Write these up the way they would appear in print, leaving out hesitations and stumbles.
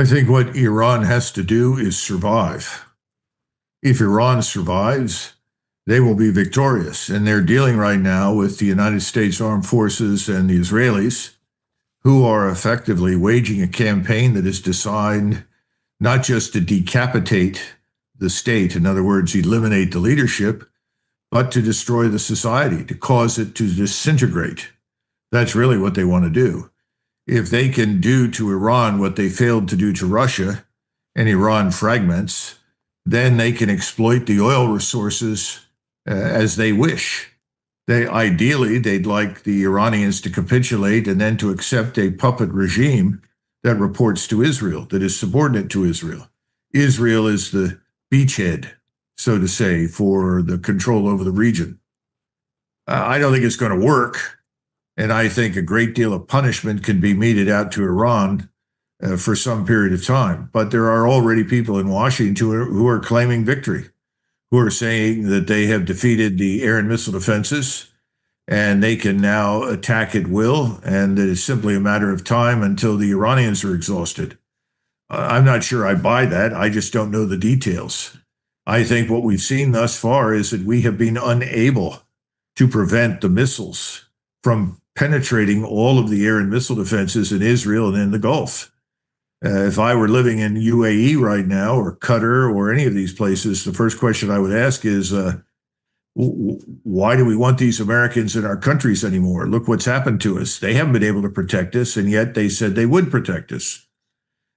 I think what Iran has to do is survive. If Iran survives, they will be victorious. And they're dealing right now with the United States Armed Forces and the Israelis, who are effectively waging a campaign that is designed not just to decapitate the state, in other words, eliminate the leadership, but to destroy the society, to cause it to disintegrate. That's really what they want to do. If they can do to Iran what they failed to do to Russia, and Iran fragments, then they can exploit the oil resources as they wish. Ideally, they'd like the Iranians to capitulate and then to accept a puppet regime that reports to Israel, that is subordinate to Israel. Israel is the beachhead, so to say, for the control over the region. I don't think it's going to work, and I think a great deal of punishment can be meted out to Iran for some period of time. But there are already people in Washington who are claiming victory, who are saying that they have defeated the air and missile defenses and they can now attack at will, and that it's simply a matter of time until the Iranians are exhausted. I'm not sure I buy that. I just don't know the details. I think what we've seen thus far is that we have been unable to prevent the missiles from penetrating all of the air and missile defenses in Israel and in the Gulf. If I were living in UAE right now, or Qatar, or any of these places, the first question I would ask is, why do we want these Americans in our countries anymore? Look what's happened to us. They haven't been able to protect us, and yet they said they would protect us.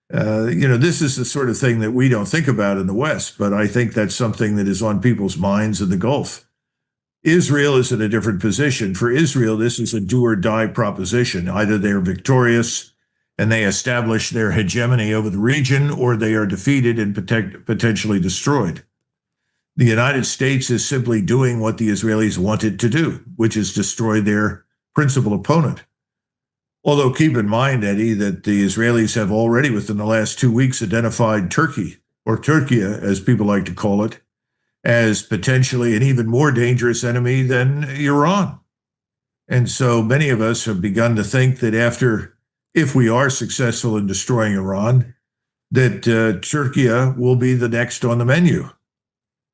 This is the sort of thing that we don't think about in the West, but I think that's something that is on people's minds in the Gulf. Israel is in a different position. For Israel, this is a do or die proposition. Either they're victorious and they establish their hegemony over the region, or they are defeated and potentially destroyed. The United States is simply doing what the Israelis wanted to do, which is destroy their principal opponent. Although keep in mind, Eddie, that the Israelis have already, within the last 2 weeks, identified Turkey, or Turkey, as people like to call it, as potentially an even more dangerous enemy than Iran. And so many of us have begun to think that if we are successful in destroying Iran, that Turkey will be the next on the menu,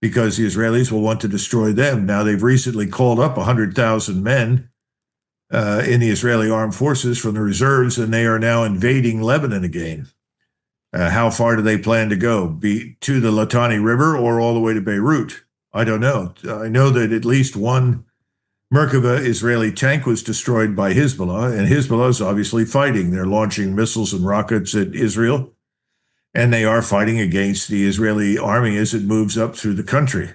because the Israelis will want to destroy them. Now, they've recently called up 100,000 men in the Israeli armed forces from the reserves, and they are now invading Lebanon again. How far do they plan to go? To the Litani River or all the way to Beirut? I don't know. I know that at least one Merkava Israeli tank was destroyed by Hezbollah, and Hezbollah is obviously fighting. They're launching missiles and rockets at Israel, and they are fighting against the Israeli army as it moves up through the country.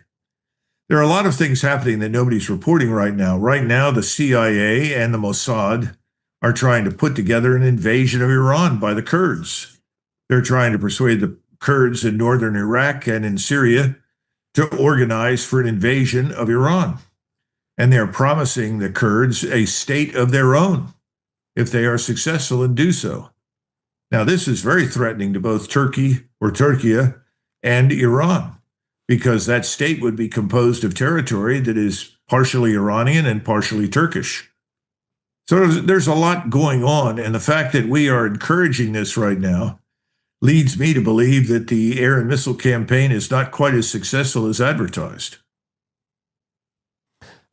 There are a lot of things happening that nobody's reporting right now. Right now, the CIA and the Mossad are trying to put together an invasion of Iran by the Kurds. They're trying to persuade the Kurds in northern Iraq and in Syria to organize for an invasion of Iran. And they're promising the Kurds a state of their own if they are successful and do so. Now, this is very threatening to both Turkey and Iran, because that state would be composed of territory that is partially Iranian and partially Turkish. So there's a lot going on, and the fact that we are encouraging this right now leads me to believe that the air and missile campaign is not quite as successful as advertised.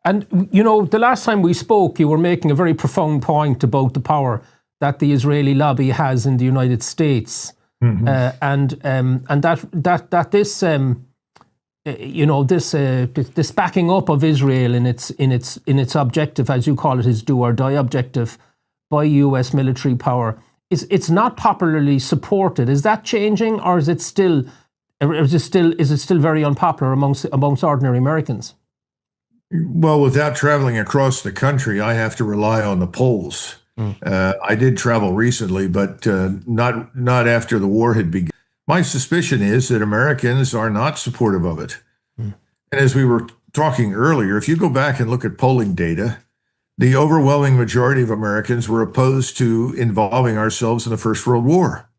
And, the last time we spoke, you were making a very profound point about the power that the Israeli lobby has in the United States, and that this backing up of Israel in its objective, as you call it, his do or die objective by U.S. military power, it's not popularly supported. Is that changing, or is it still very unpopular amongst ordinary Americans? Well, without traveling across the country, I have to rely on the polls. I did travel recently, but not after the war had begun. My suspicion is that Americans are not supportive of it. And as we were talking earlier, if you go back and look at polling data, the overwhelming majority of Americans were opposed to involving ourselves in the First World War.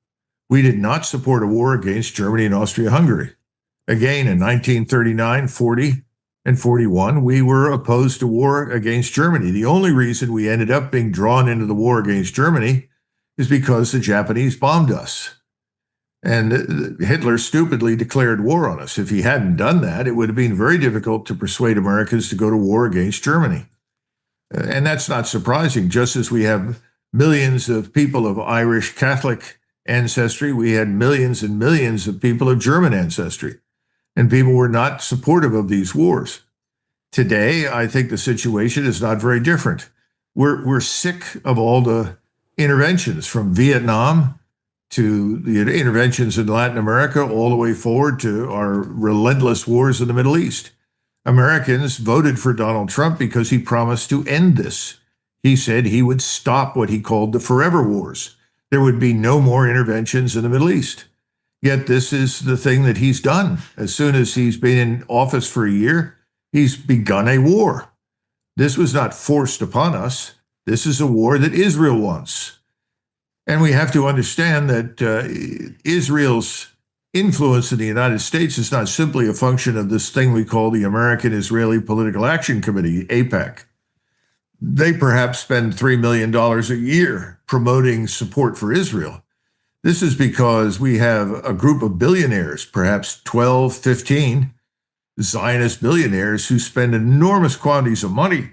We did not support a war against Germany and Austria-Hungary. Again, in 1939, 40, and 41, we were opposed to war against Germany. The only reason we ended up being drawn into the war against Germany is because the Japanese bombed us. And Hitler stupidly declared war on us. If he hadn't done that, it would have been very difficult to persuade Americans to go to war against Germany. And that's not surprising. Just as we have millions of people of Irish Catholic ancestry, we had millions and millions of people of German ancestry. And people were not supportive of these wars. Today, I think the situation is not very different. We're sick of all the interventions from Vietnam to the interventions in Latin America, all the way forward to our relentless wars in the Middle East. Americans voted for Donald Trump because he promised to end this. He said he would stop what he called the forever wars. There would be no more interventions in the Middle East. Yet this is the thing that he's done. As soon as he's been in office for a year, he's begun a war. This was not forced upon us. This is a war that Israel wants. And we have to understand that Israel's influence in the United States is not simply a function of this thing we call the American Israeli Political Action Committee, AIPAC. They perhaps spend $3 million a year promoting support for Israel. This is because we have a group of billionaires, perhaps 12, 15 Zionist billionaires who spend enormous quantities of money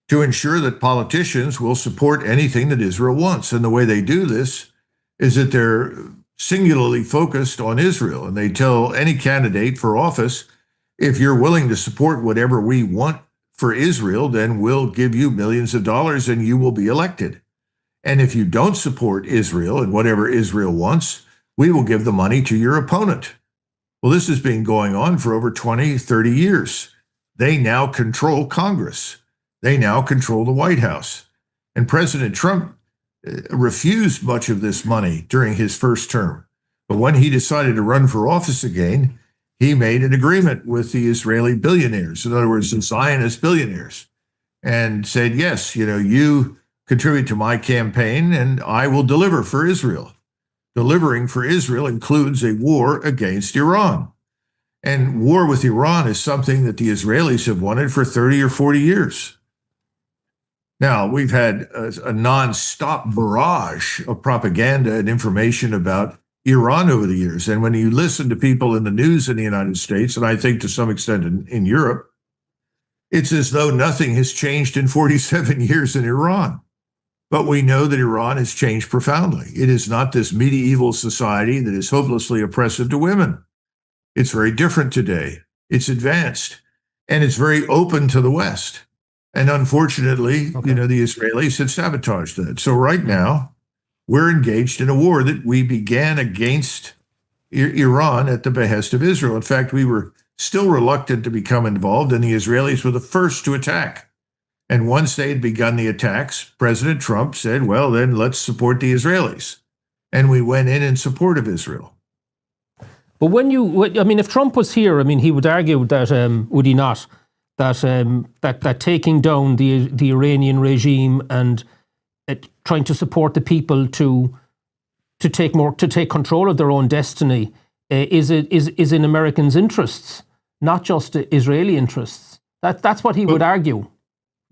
to ensure that politicians will support anything that Israel wants. And the way they do this is that they're singularly focused on Israel. And they tell any candidate for office, if you're willing to support whatever we want for Israel, then we'll give you millions of dollars and you will be elected. And if you don't support Israel and whatever Israel wants, we will give the money to your opponent. Well, this has been going on for over 20, 30 years. They now control Congress. They now control the White House. And President Trump refused much of this money during his first term. But when he decided to run for office again, he made an agreement with the Israeli billionaires, in other words, the Zionist billionaires, and said, yes, you contribute to my campaign and I will deliver for Israel. Delivering for Israel includes a war against Iran. And war with Iran is something that the Israelis have wanted for 30 or 40 years. Now, we've had a nonstop barrage of propaganda and information about Iran over the years. And when you listen to people in the news in the United States, and I think to some extent in Europe, it's as though nothing has changed in 47 years in Iran. But we know that Iran has changed profoundly. It is not this medieval society that is hopelessly oppressive to women. It's very different today. It's advanced, and it's very open to the West. And unfortunately, the Israelis have sabotaged that. So right now, we're engaged in a war that we began against Iran at the behest of Israel. In fact, we were still reluctant to become involved, and the Israelis were the first to attack. And once they had begun the attacks, President Trump said, well, then let's support the Israelis. And we went in support of Israel. But if Trump was here, he would argue that, would he not, that taking down the Iranian regime and trying to support the people to take control of their own destiny is in Americans' interests, not just Israeli interests. That's what he would argue.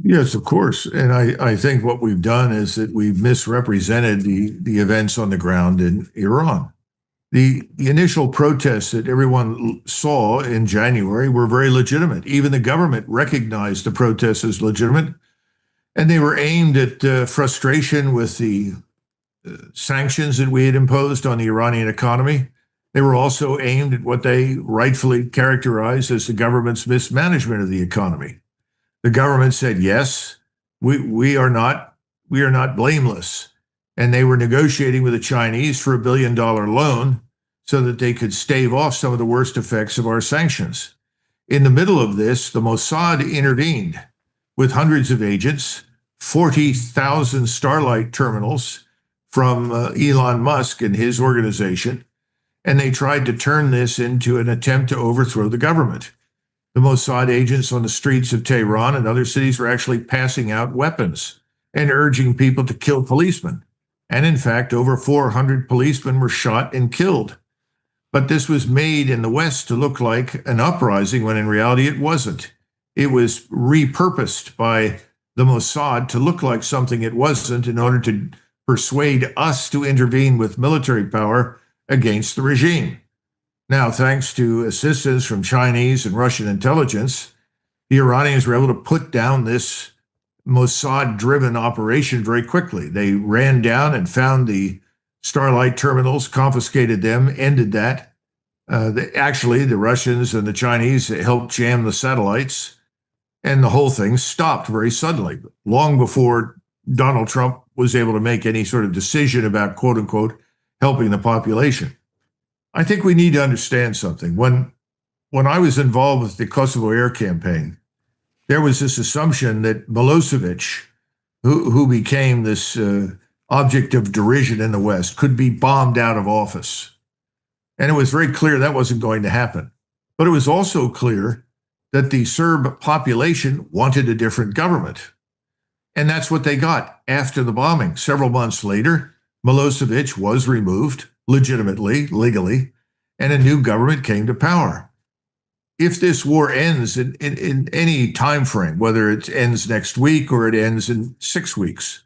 Yes, of course. And I think what we've done is that we've misrepresented the events on the ground in Iran. The initial protests that everyone saw in January were very legitimate. Even the government recognized the protests as legitimate, and they were aimed at frustration with the sanctions that we had imposed on the Iranian economy. They were also aimed at what they rightfully characterized as the government's mismanagement of the economy. The government said, yes, we are not blameless. And they were negotiating with the Chinese for $1 billion loan so that they could stave off some of the worst effects of our sanctions. In the middle of this, the Mossad intervened with hundreds of agents, 40,000 Starlight terminals from Elon Musk and his organization, and they tried to turn this into an attempt to overthrow the government. The Mossad agents on the streets of Tehran and other cities were actually passing out weapons and urging people to kill policemen. And in fact, over 400 policemen were shot and killed. But this was made in the West to look like an uprising when in reality it wasn't. It was repurposed by the Mossad to look like something it wasn't in order to persuade us to intervene with military power against the regime. Now, thanks to assistance from Chinese and Russian intelligence, the Iranians were able to put down this Mossad-driven operation very quickly. They ran down and found the Starlight terminals, confiscated them, ended that. Actually, the Russians and the Chinese helped jam the satellites, and the whole thing stopped very suddenly, long before Donald Trump was able to make any sort of decision about, quote unquote, helping the population. I think we need to understand something. When I was involved with the Kosovo air campaign, there was this assumption that Milosevic, who became this object of derision in the West, could be bombed out of office. And it was very clear that wasn't going to happen. But it was also clear that the Serb population wanted a different government. And that's what they got after the bombing. Several months later, Milosevic was removed legitimately, legally, and a new government came to power. If this war ends in any time frame, whether it ends next week or it ends in 6 weeks,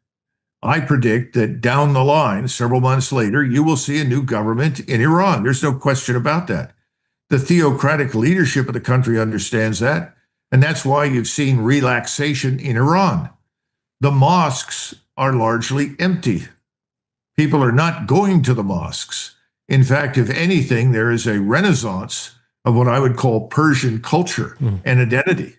I predict that down the line, several months later, you will see a new government in Iran. There's no question about that. The theocratic leadership of the country understands that, and that's why you've seen relaxation in Iran. The mosques are largely empty. People are not going to the mosques. In fact, if anything, there is a renaissance of what I would call Persian culture and identity,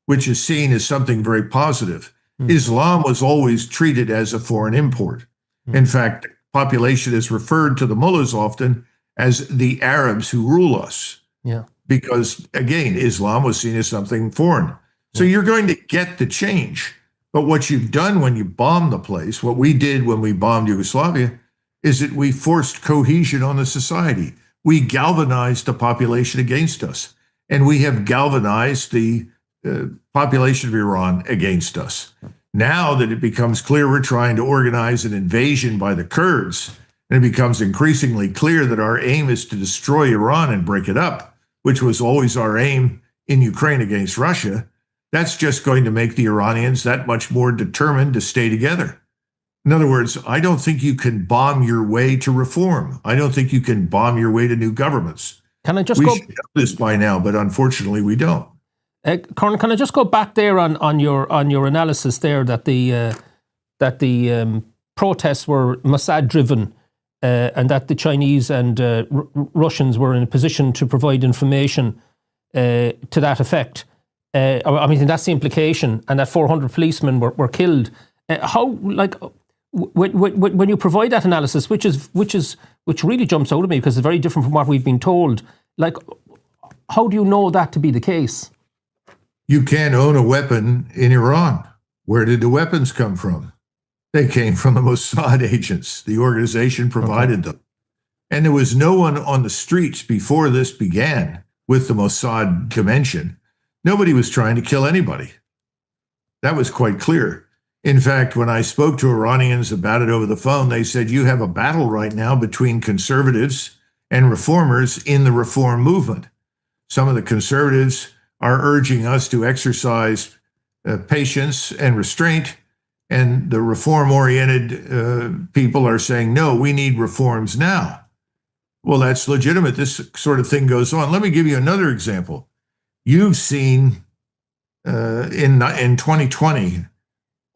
which is seen as something very positive. Islam was always treated as a foreign import. In fact, the population is referred to the mullahs often as the Arabs who rule us. Yeah. Because, again, Islam was seen as something foreign. So you're going to get the change. But what you've done when you bombed the place, what we did when we bombed Yugoslavia, is that we forced cohesion on the society. We galvanized the population against us. And we have galvanized the population of Iran against us. Now that it becomes clear we're trying to organize an invasion by the Kurds, and it becomes increasingly clear that our aim is to destroy Iran and break it up, which was always our aim in Ukraine against Russia, that's just going to make the Iranians that much more determined to stay together. In other words, I don't think you can bomb your way to reform. I don't think you can bomb your way to new governments. Can I just we go? should know this by now, but unfortunately we don't. Colonel, can I just go back there on your analysis there that the protests were Mossad driven, and that the Chinese and Russians were in a position to provide information to that effect. I mean, that's the implication, and that 400 policemen were killed. How, like, when you provide that analysis, which really jumps out at me because it's very different from what we've been told. Like, how do you know that to be the case? You can't own a weapon in Iran. Where did the weapons come from? They came from the Mossad agents. The organization provided them. And there was no one on the streets before this began with the Mossad dimension. Nobody was trying to kill anybody. That was quite clear. In fact, when I spoke to Iranians about it over the phone, they said, you have a battle right now between conservatives and reformers in the reform movement. Some of the conservatives are urging us to exercise patience and restraint, and the reform-oriented people are saying, no, we need reforms now. Well, that's legitimate. This sort of thing goes on. Let me give you another example. You've seen in 2020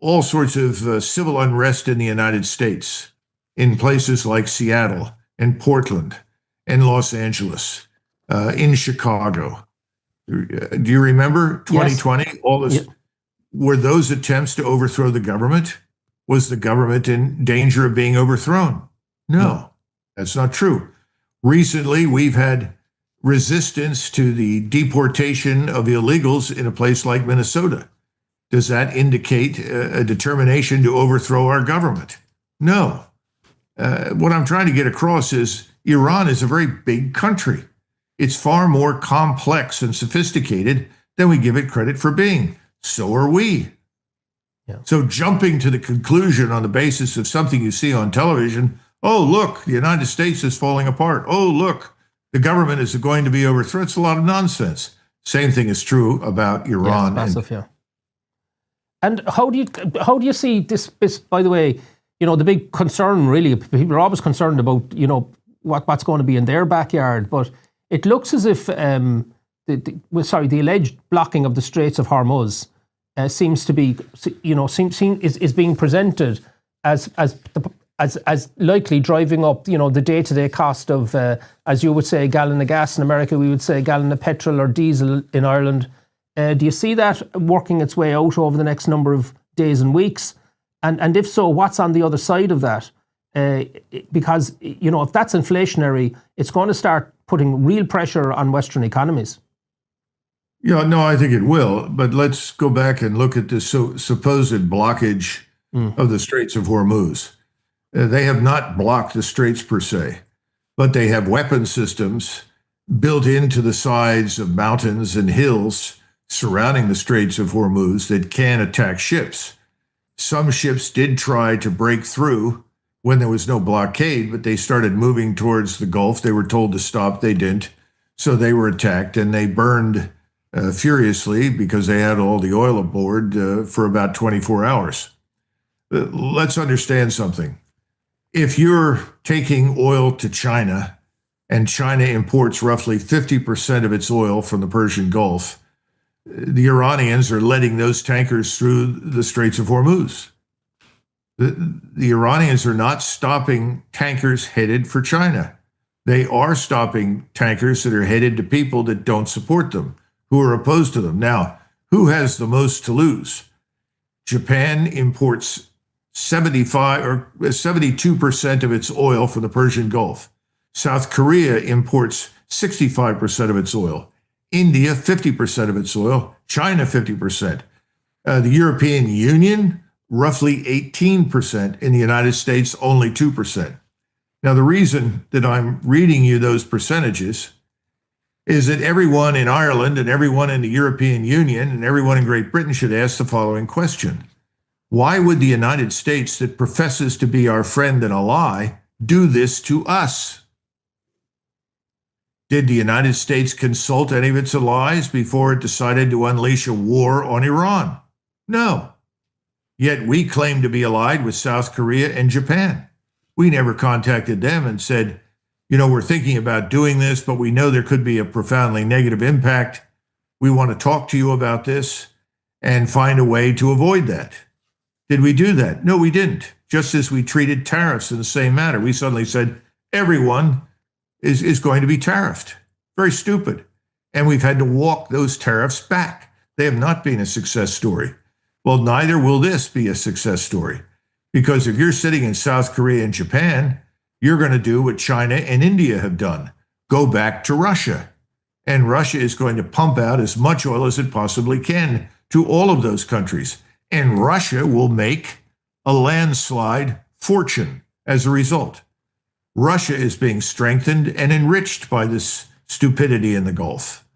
all sorts of civil unrest in the United States, in places like Seattle and Portland and Los Angeles, in Chicago. Do you remember 2020? Yes. All this. Yeah. Were those attempts to overthrow the government? Was the government in danger of being overthrown? No, that's not true. Recently, we've had resistance to the deportation of illegals in a place like Minnesota. Does that indicate a determination to overthrow our government? No. What I'm trying to get across is Iran is a very big country. It's far more complex and sophisticated than we give it credit for being. So are we. Yeah. So jumping to the conclusion on the basis of something you see on television, oh, look, the United States is falling apart. Oh, look, the government is going to be overthrown. It's a lot of nonsense. Same thing is true about Iran. Yes, massive, yeah. And how do you see this, by the way, the big concern really, people are always concerned about, what's going to be in their backyard. But it looks as if the alleged blocking of the Straits of Hormuz seems to be, is being presented as likely driving up, the day-to-day cost of, as you would say, a gallon of gas in America, we would say a gallon of petrol or diesel in Ireland. Do you see that working its way out over the next number of days and weeks? And if so, what's on the other side of that? Because, if that's inflationary, it's going to start putting real pressure on Western economies. Yeah, no, I think it will. But let's go back and look at this supposed blockage of the Straits of Hormuz. They have not blocked the straits per se, but they have weapon systems built into the sides of mountains and hills surrounding the Straits of Hormuz that can attack ships. Some ships did try to break through when there was no blockade, but they started moving towards the Gulf. They were told to stop. They didn't. So they were attacked and they burned furiously because they had all the oil aboard for about 24 hours. Let's understand something. If you're taking oil to China and China imports roughly 50% of its oil from the Persian Gulf, the Iranians are letting those tankers through the Straits of Hormuz. The Iranians are not stopping tankers headed for China. They are stopping tankers that are headed to people that don't support them, who are opposed to them. Now, who has the most to lose? Japan imports 75 or 72% of its oil from the Persian Gulf. South Korea imports 65% of its oil. India, 50% of its oil. China, 50%. The European Union, roughly 18%. In the United States, only 2%. Now, the reason that I'm reading you those percentages is that everyone in Ireland and everyone in the European Union and everyone in Great Britain should ask the following question. Why would the United States, that professes to be our friend and ally, do this to us? Did the United States consult any of its allies before it decided to unleash a war on Iran? No. Yet we claim to be allied with South Korea and Japan. We never contacted them and said, we're thinking about doing this, but we know there could be a profoundly negative impact. We want to talk to you about this and find a way to avoid that. Did we do that? No, we didn't. Just as we treated tariffs in the same manner. We suddenly said everyone is going to be tariffed. Very stupid. And we've had to walk those tariffs back. They have not been a success story. Well, neither will this be a success story. Because if you're sitting in South Korea and Japan, you're going to do what China and India have done. Go back to Russia. And Russia is going to pump out as much oil as it possibly can to all of those countries. And Russia will make a landslide fortune as a result. Russia is being strengthened and enriched by this stupidity in the Gulf.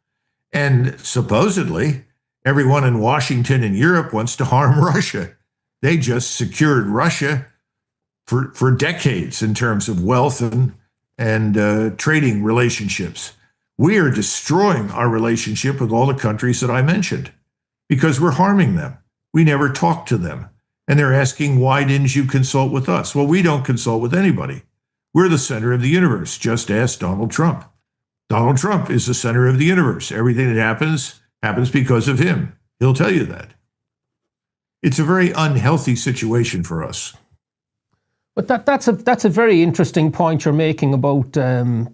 And supposedly, everyone in Washington and Europe wants to harm Russia. They just secured Russia for decades in terms of wealth and trading relationships. We are destroying our relationship with all the countries that I mentioned because we're harming them. We never talk to them. And they're asking, why didn't you consult with us? Well, we don't consult with anybody. We're the center of the universe. Just ask Donald Trump. Donald Trump is the center of the universe. Everything that happens because of him. He'll tell you that. It's a very unhealthy situation for us. But that's a very interesting point you're making about the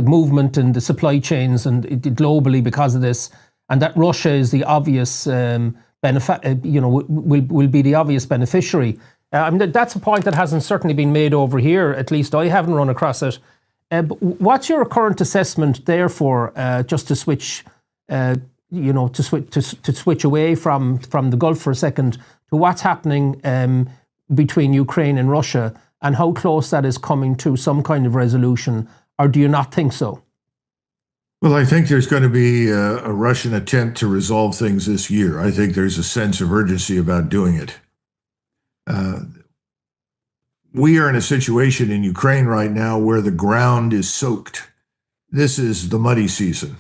movement and the supply chains and globally because of this, and that Russia is the obvious will be the obvious beneficiary. That's a point that hasn't certainly been made over here. At least I haven't run across it. But what's your current assessment, therefore, just to switch, to switch away from the Gulf for a second to what's happening between Ukraine and Russia, and how close that is coming to some kind of resolution, or do you not think so? Well, I think there's going to be a Russian attempt to resolve things this year. I think there's a sense of urgency about doing it. We are in a situation in Ukraine right now where the ground is soaked. This is the muddy season.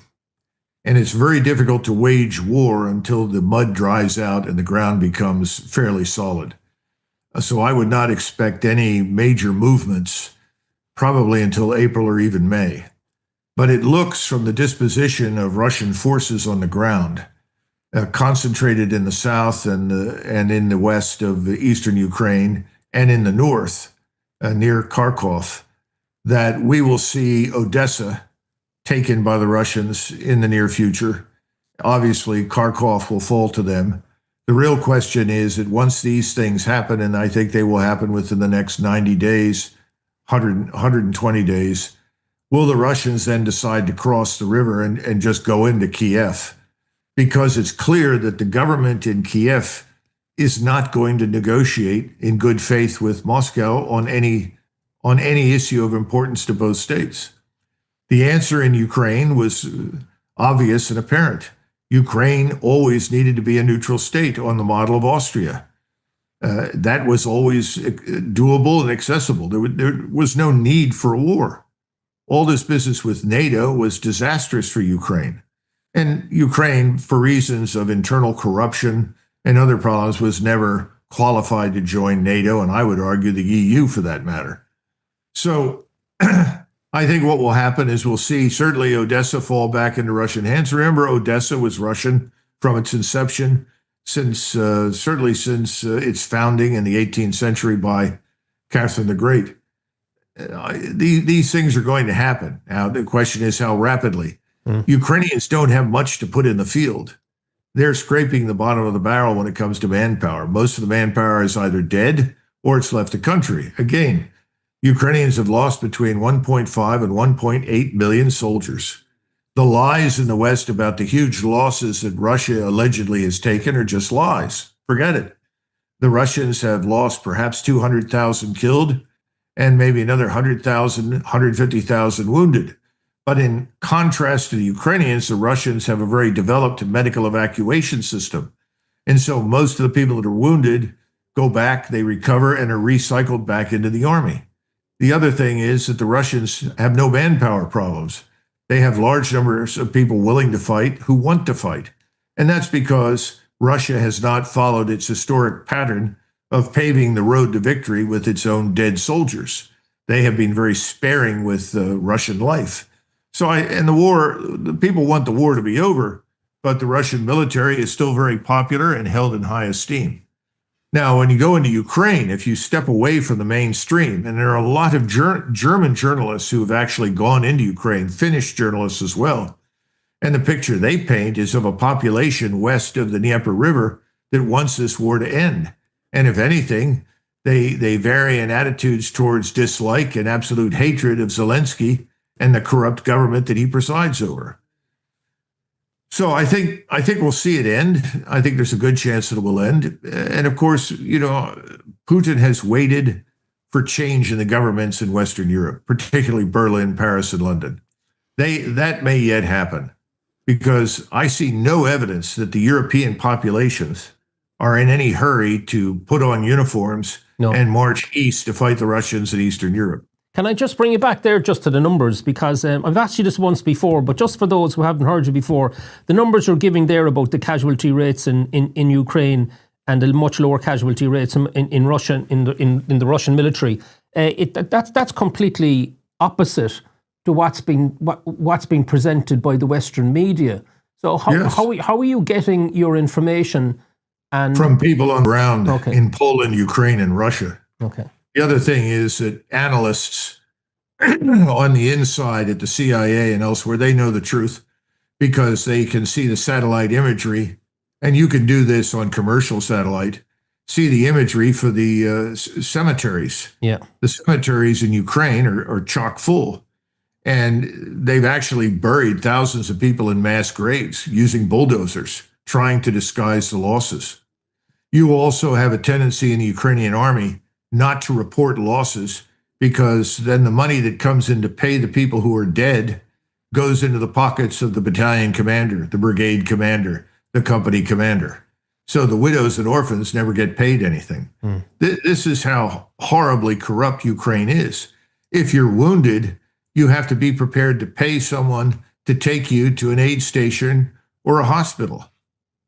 And it's very difficult to wage war until the mud dries out and the ground becomes fairly solid. So I would not expect any major movements probably until April or even May. But it looks from the disposition of Russian forces on the ground, concentrated in the south and in the west of eastern Ukraine and in the north, near Kharkov, that we will see Odessa taken by the Russians in the near future. Obviously, Kharkov will fall to them. The real question is that once these things happen, and I think they will happen within the next 90 days, 120 days, will the Russians then decide to cross the river and just go into Kiev? Because it's clear that the government in Kiev is not going to negotiate in good faith with Moscow on any issue of importance to both states. The answer in Ukraine was obvious and apparent. Ukraine always needed to be a neutral state on the model of Austria. That was always doable and accessible. There was no need for a war. All this business with NATO was disastrous for Ukraine. And Ukraine, for reasons of internal corruption and other problems, was never qualified to join NATO, and I would argue the EU for that matter. So I think what will happen is we'll see certainly Odessa fall back into Russian hands. Remember, Odessa was Russian from its inception, certainly since its founding in the 18th century by Catherine the Great. These things are going to happen. Now, the question is how rapidly. Ukrainians don't have much to put in the field. They're scraping the bottom of the barrel when it comes to manpower. Most of the manpower is either dead or it's left the country. Again, Ukrainians have lost between 1.5 and 1.8 million soldiers. The lies in the West about the huge losses that Russia allegedly has taken are just lies. Forget it. The Russians have lost perhaps 200,000 killed and maybe another 100,000, 150,000 wounded. But in contrast to the Ukrainians, the Russians have a very developed medical evacuation system. And so most of the people that are wounded go back, they recover, and are recycled back into the army. The other thing is that the Russians have no manpower problems. They have large numbers of people willing to fight who want to fight. And that's because Russia has not followed its historic pattern of paving the road to victory with its own dead soldiers. They have been very sparing with Russian life. So the people want the war to be over, but the Russian military is still very popular and held in high esteem. Now, when you go into Ukraine, if you step away from the mainstream, and there are a lot of German journalists who have actually gone into Ukraine, Finnish journalists as well, and the picture they paint is of a population west of the Dnieper River that wants this war to end. And if anything, they vary in attitudes towards dislike and absolute hatred of Zelensky and the corrupt government that he presides over. So I think we'll see it end. I think there's a good chance that it will end. And of course, Putin has waited for change in the governments in Western Europe, particularly Berlin, Paris, and London. That may yet happen because I see no evidence that the European populations are in any hurry to put on uniforms and march east to fight the Russians in Eastern Europe. Can I just bring you back there just to the numbers? Because I've asked you this once before, but just for those who haven't heard you before, the numbers you're giving there about the casualty rates in Ukraine and the much lower casualty rates in Russia, in the Russian military, that's completely opposite to what's being presented by the Western media. So how are you getting your information? And from people on the ground in Poland, Ukraine, and Russia. Okay. The other thing is that analysts on the inside at the CIA and elsewhere, they know the truth because they can see the satellite imagery, and you can do this on commercial satellite, see the imagery for the cemeteries. Yeah. The cemeteries in Ukraine are chock full, and they've actually buried thousands of people in mass graves using bulldozers, trying to disguise the losses. You also have a tendency in the Ukrainian army not to report losses because then the money that comes in to pay the people who are dead goes into the pockets of the battalion commander, the brigade commander, the company commander. So the widows and orphans never get paid anything. This is how horribly corrupt Ukraine is. If you're wounded, you have to be prepared to pay someone to take you to an aid station or a hospital.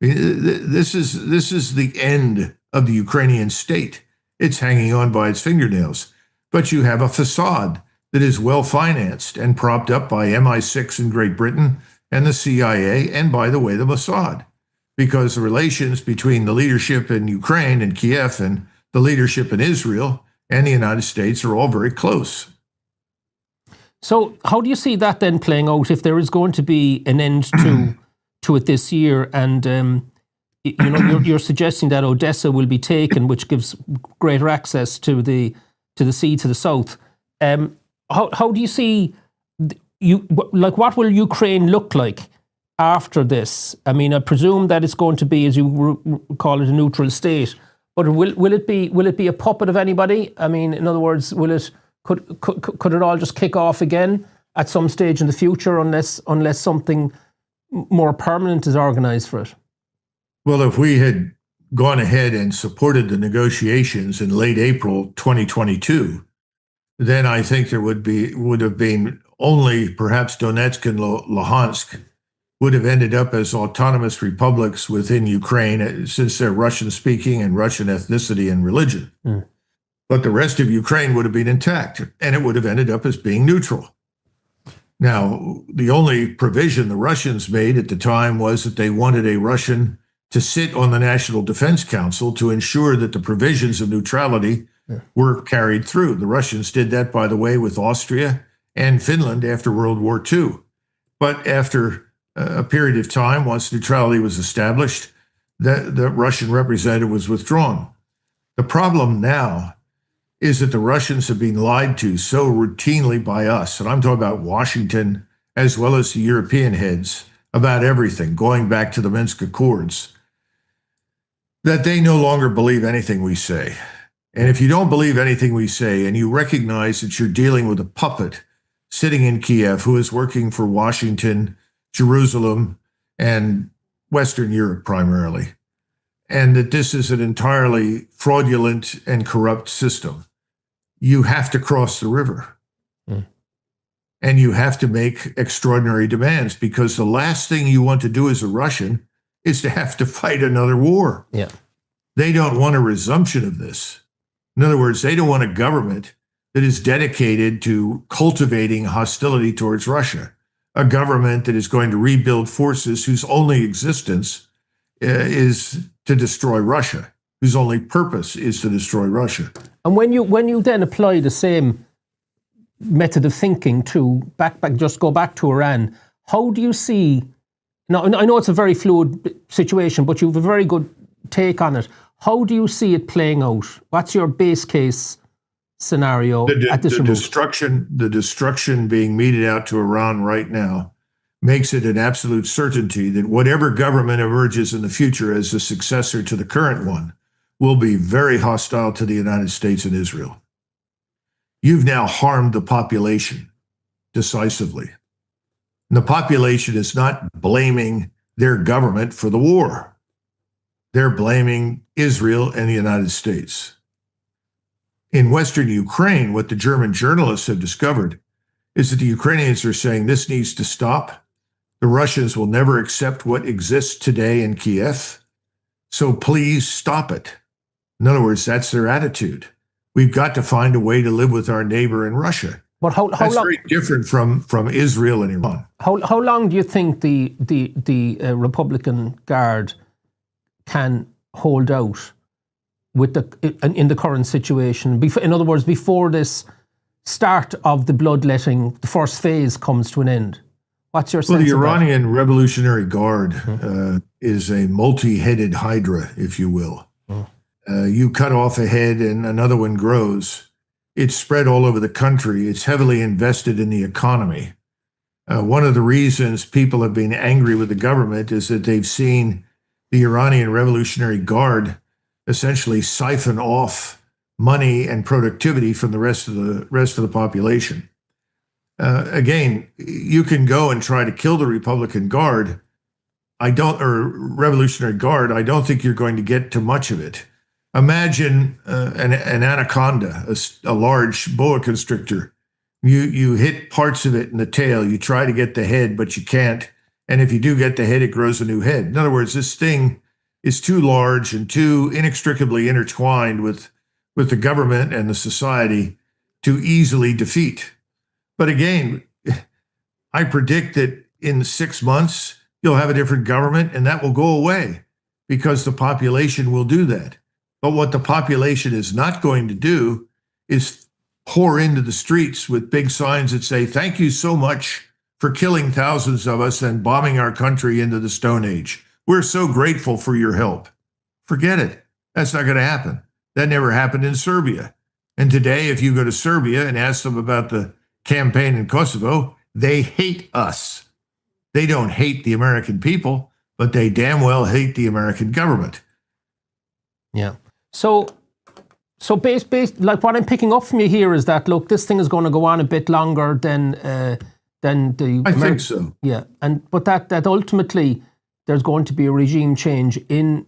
This is the end of the Ukrainian state. It's hanging on by its fingernails. But you have a facade that is well financed and propped up by MI6 in Great Britain and the CIA, and by the way, the Mossad, because the relations between the leadership in Ukraine and Kiev and the leadership in Israel and the United States are all very close. So how do you see that then playing out if there is going to be an end to it this year? And you're suggesting that Odessa will be taken, which gives greater access to the sea to the south. How do you see what will Ukraine look like after this? I mean, I presume that it's going to be, as you call it, a neutral state. But will it be a puppet of anybody? I mean, in other words, could it all just kick off again at some stage in the future unless something more permanent is organized for it? Well, if we had gone ahead and supported the negotiations in late April 2022, then I think there would have been only perhaps Donetsk and Luhansk would have ended up as autonomous republics within Ukraine, since they're Russian-speaking and Russian ethnicity and religion. Mm. But the rest of Ukraine would have been intact, and it would have ended up as being neutral. Now, the only provision the Russians made at the time was that they wanted a Russian to sit on the National Defense Council to ensure that the provisions of neutrality were carried through. The Russians did that, by the way, with Austria and Finland after World War II. But after a period of time, once neutrality was established, the Russian representative was withdrawn. The problem now is that the Russians have been lied to so routinely by us, and I'm talking about Washington as well as the European heads, about everything, going back to the Minsk Accords, that they no longer believe anything we say. And if you don't believe anything we say, and you recognize that you're dealing with a puppet sitting in Kiev who is working for Washington, Jerusalem, and Western Europe primarily, and that this is an entirely fraudulent and corrupt system, you have to cross the river. Mm. And you have to make extraordinary demands, because the last thing you want to do as a Russian is to have to fight another war. Yeah. They don't want a resumption of this. In other words, they don't want a government that is dedicated to cultivating hostility towards Russia, a government that is going to rebuild forces whose only existence is to destroy Russia, whose only purpose is to destroy Russia. And when you then apply the same method of thinking to go back to Iran, how do you see? Now, I know it's a very fluid situation, but you have a very good take on it. How do you see it playing out? What's your base case scenario at this moment? The destruction being meted out to Iran right now makes it an absolute certainty that whatever government emerges in the future as the successor to the current one will be very hostile to the United States and Israel. You've now harmed the population decisively. And the population is not blaming their government for the war. They're blaming Israel and the United States. In Western Ukraine, what the German journalists have discovered is that the Ukrainians are saying this needs to stop. The Russians will never accept what exists today in Kiev, so please stop it. In other words, that's their attitude. We've got to find a way to live with our neighbor in Russia. But how that's long, very different from Israel and Iran. How long do you think the Republican Guard can hold out with in the current situation? In other words, before this start of the bloodletting, the first phase comes to an end. What's your sense? Well, the Iranian Revolutionary Guard is a multi-headed hydra, if you will. You cut off a head and another one grows. It's spread all over the country. It's heavily invested in the economy. One of the reasons people have been angry with the government is that they've seen the Iranian Revolutionary Guard essentially siphon off money and productivity from the rest of the population. Again, you can go and try to kill the Republican Guard, or Revolutionary Guard. I don't think you're going to get to much of it. Imagine an anaconda, a large boa constrictor. You hit parts of it in the tail. You try to get the head, but you can't. And if you do get the head, it grows a new head. In other words, this thing is too large and too inextricably intertwined with the government and the society to easily defeat. But again, I predict that in 6 months, you'll have a different government and that will go away because the population will do that. But what the population is not going to do is pour into the streets with big signs that say, thank you so much for killing thousands of us and bombing our country into the Stone Age. We're so grateful for your help. Forget it. That's not going to happen. That never happened in Serbia. And today, if you go to Serbia and ask them about the campaign in Kosovo, they hate us. They don't hate the American people, but they damn well hate the American government. Yeah. So based like what I'm picking up from you here is that, look, this thing is going to go on a bit longer than the. I think so. Yeah, but that ultimately there's going to be a regime change in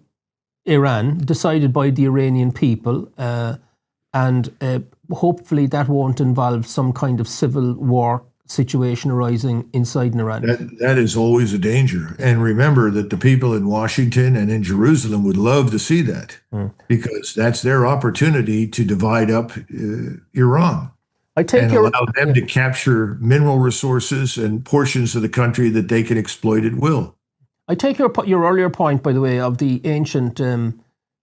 Iran decided by the Iranian people, and hopefully that won't involve some kind of civil war situation arising inside Iran. That is always a danger. And remember that the people in Washington and in Jerusalem would love to see that because that's their opportunity to divide up Iran and allow them to capture mineral resources and portions of the country that they can exploit at will. I take your earlier point, by the way, of the ancient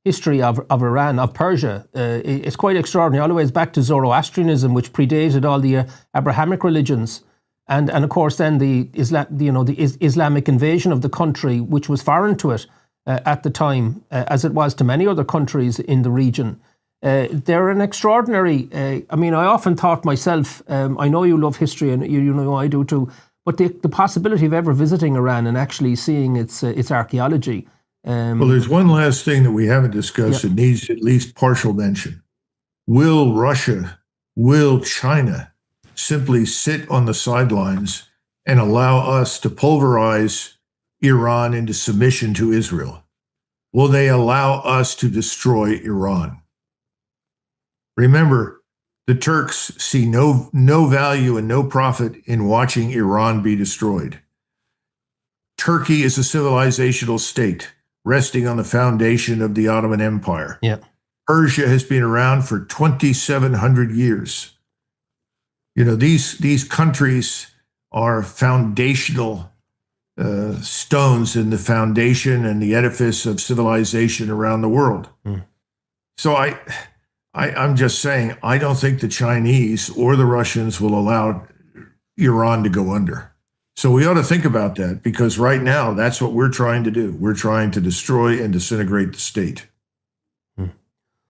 history of Iran, of Persia. It's quite extraordinary, all the way back to Zoroastrianism, which predated all the Abrahamic religions, and of course then the Islamic invasion of the country, which was foreign to it at the time, as it was to many other countries in the region. They're an extraordinary. I mean, I often thought myself. I know you love history, and you know I do too. But the possibility of ever visiting Iran and actually seeing its archaeology. Well, there's one last thing that we haven't discussed that needs at least partial mention. Will Russia, will China simply sit on the sidelines and allow us to pulverize Iran into submission to Israel? Will they allow us to destroy Iran? Remember, the Turks see no value and no profit in watching Iran be destroyed. Turkey is a civilizational state resting on the foundation of the Ottoman Empire. Yeah. Persia has been around for 2,700 years. You know, these countries are foundational stones in the foundation and the edifice of civilization around the world. So I'm just saying, I don't think the Chinese or the Russians will allow Iran to go under. So we ought to think about that because right now, that's what we're trying to do. We're trying to destroy and disintegrate the state.